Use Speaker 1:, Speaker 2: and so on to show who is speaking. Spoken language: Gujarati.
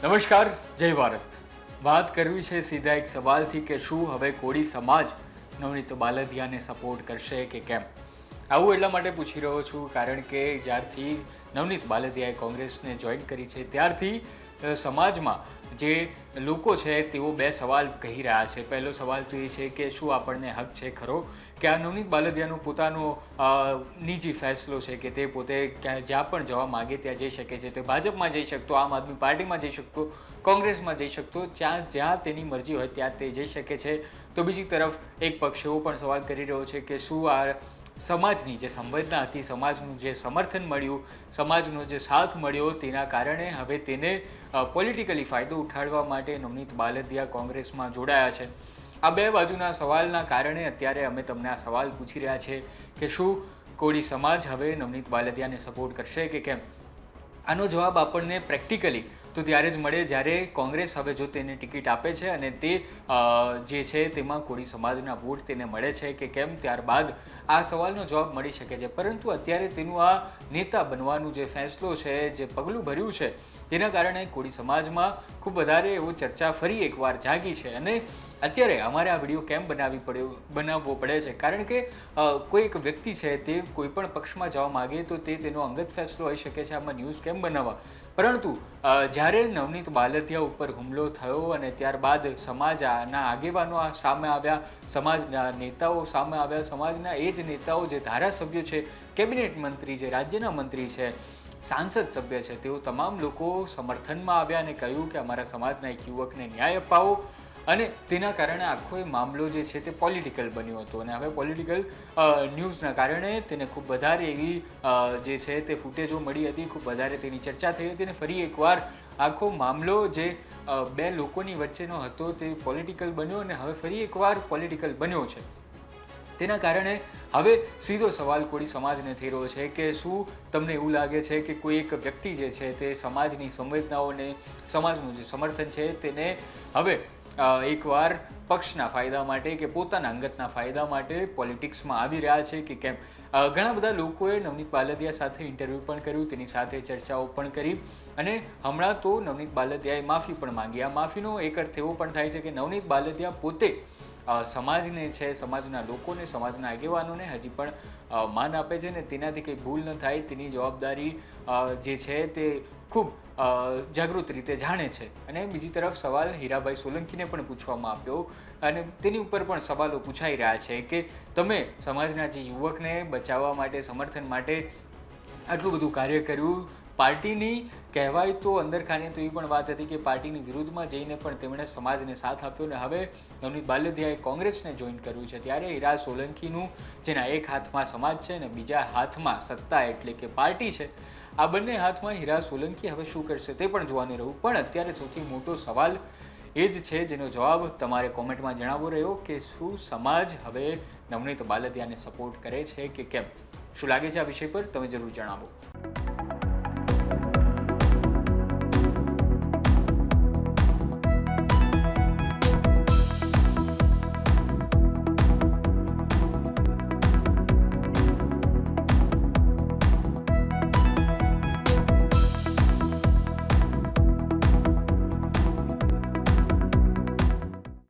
Speaker 1: નમસ્કાર, જય ભારત. વાત કરવી છે સીધા એક સવાલથી કે શું હવે કોળી સમાજ નવનીત બાલદિયાને સપોર્ટ કરશે કે કેમ. આવું એટલા માટે પૂછી રહ્યો છું કારણ કે જ્યારથી નવનીત બાલદિયાએ કોંગ્રેસને જોઈન કરી છે ત્યારથી સમાજમાં જે લોકો છે તેઓ બે સવાલ કહી રહ્યા છે. પહેલો સવાલ તો એ છે કે શું આપણને હક છે ખરો કે આ નવનીત બાલદિયાનો પોતાનો નિજી ફેસલો છે કે તે પોતે જ્યાં પણ જવા માગે ત્યાં જઈ શકે છે. તે ભાજપમાં જઈ શકતો, આમ આદમી પાર્ટીમાં જઈ શકતો, કોંગ્રેસમાં જઈ શકતો, જ્યાં તેની મરજી હોય ત્યાં તે જઈ શકે છે. તો બીજી તરફ એક પક્ષ એવો પણ સવાલ કરી રહ્યો છે કે શું આ સમાજની જે સંવેદના હતી, સમાજનું જે સમર્થન મળ્યું, સમાજનો જે સાથ મળ્યો, તેના કારણે હવે તેને પોલિટિકલી ફાયદો ઉઠાડવા માટે નવનીત બાલદિયા કોંગ્રેસમાં જોડાયા છે. આ બે બાજુના સવાલના કારણે અત્યારે અમે તમને આ સવાલ પૂછી રહ્યા છે કે શું કોળી સમાજ હવે નવનીત બાલદિયાને સપોર્ટ કરશે કે કેમ. આનો જવાબ આપણને પ્રેક્ટિકલી તો ત્યારે જ મળે જ્યારે કોંગ્રેસ હવે જો તેને ટિકિટ આપે છે અને તે જે છે તેમાં કોળી સમાજના વોટ તેને મળે છે કે કેમ, ત્યારબાદ આ સવાલનો જવાબ મળી શકે છે. પરંતુ અત્યારે તેનું આ નેતા બનવાનું જે ફેસલો છે, જે પગલું ભર્યું છે, તેના કારણે કોળી સમાજમાં ખૂબ વધારે એવો ચર્ચા ફરી એકવાર જાગી છે. અને અત્યારે અમારે આ વિડીયો કેમ બનાવવો પડે છે કારણ કે કોઈ એક વ્યક્તિ છે તે કોઈ પણ પક્ષમાં જવા માગે તો તે તેનો અંગત ફેસલો હોઈ શકે છે, આમાં ન્યૂઝ કેમ બનાવવા. પરંતુ જ્યારે નવનીત બાલદિયા ઉપર હુમલો થયો અને ત્યારબાદ સમાજના આગેવાનો સામે આવ્યા, સમાજના નેતાઓ સામે આવ્યા, સમાજના એ જ નેતાઓ જે ધારાસભ્યો છે, કેબિનેટ મંત્રી છે, રાજ્યના મંત્રી છે, સાંસદ સભ્ય છે, તેઓ તમામ લોકો સમર્થનમાં આવ્યા અને કહ્યું કે અમારા સમાજના એક યુવકને ન્યાય અપાવો. અને તેના કારણે આખો એ મામલો જે છે તે પોલિટિકલ બન્યો હતો અને હવે પોલિટિકલ ન્યૂઝના કારણે તેને ખૂબ વધારે એવી જે છે તે ફૂટેજો મળી હતી, ખૂબ વધારે તેની ચર્ચા થઈ હતી. અને ફરી એકવાર આખો મામલો જે બે લોકોની વચ્ચેનો હતો તે પોલિટિકલ બન્યો અને હવે ફરી એકવાર પોલિટિકલ બન્યો છે. તેના કારણે હવે સીધો સવાલ કોળી સમાજને થઈ રહ્યો છે કે શું તમને એવું લાગે છે કે કોઈ એક વ્યક્તિ જે છે તે સમાજની સંવેદનાઓને, સમાજનું જે સમર્થન છે તેને હવે એકવાર પક્ષના ફાયદા માટે કે પોતાના અંગતના ફાયદા માટે પોલિટિક્સમાં આવી રહ્યા છે કે કેમ. ઘણા બધા લોકોએ નવનીત બાલદિયા સાથે ઇન્ટરવ્યૂ પણ કર્યું, તેની સાથે ચર્ચાઓ પણ કરી અને હમણાં તો નવનીત બાલદિયાએ માફી પણ માંગી. આ માફીનો એક અર્થ એવો પણ થાય છે કે નવનીત બાલદિયા પોતે સમાજને છે, સમાજના લોકોને, સમાજના આગેવાનોને હજી પણ માન આપે છે ને તેનાથી કંઈ ભૂલ ન થાય તેની જવાબદારી જે છે તે ખૂબ જાગૃત રીતે જાણે છે. અને બીજી તરફ સવાલ હીરાભાઈ સોલંકીને પણ પૂછવામાં આવ્યો અને તેની ઉપર પણ સવાલો પૂછાઈ રહ્યા છે કે તમે સમાજના જે યુવકને બચાવવા માટે, સમર્થન માટે આટલું બધું કાર્ય કર્યું, પાર્ટીની કહેવાય તો અંદરખાને તો એ પણ વાત હતી કે પાર્ટીની વિરુદ્ધમાં જઈને પણ તેમણે સમાજને સાથ આપ્યો. ને હવે નવનીત બાલદિયાએ કોંગ્રેસને જોઈન કર્યું છે ત્યારે હીરા સોલંકીનું જેના એક હાથમાં સમાજ છે ને બીજા હાથમાં સત્તા એટલે કે પાર્ટી છે, આ બંને હાથમાં હીરા સોલંકી હવે શું કરશે તે પણ જોવાનું રહ્યું. પણ અત્યારે સૌથી મોટો સવાલ એ જ છે જેનો જવાબ તમારે કોમેન્ટમાં જણાવવો રહ્યો કે શું સમાજ હવે નવનીત બાલદિયાને સપોર્ટ કરે છે કે કેમ. શું લાગે છે આ વિષય પર તમે જરૂર જણાવો.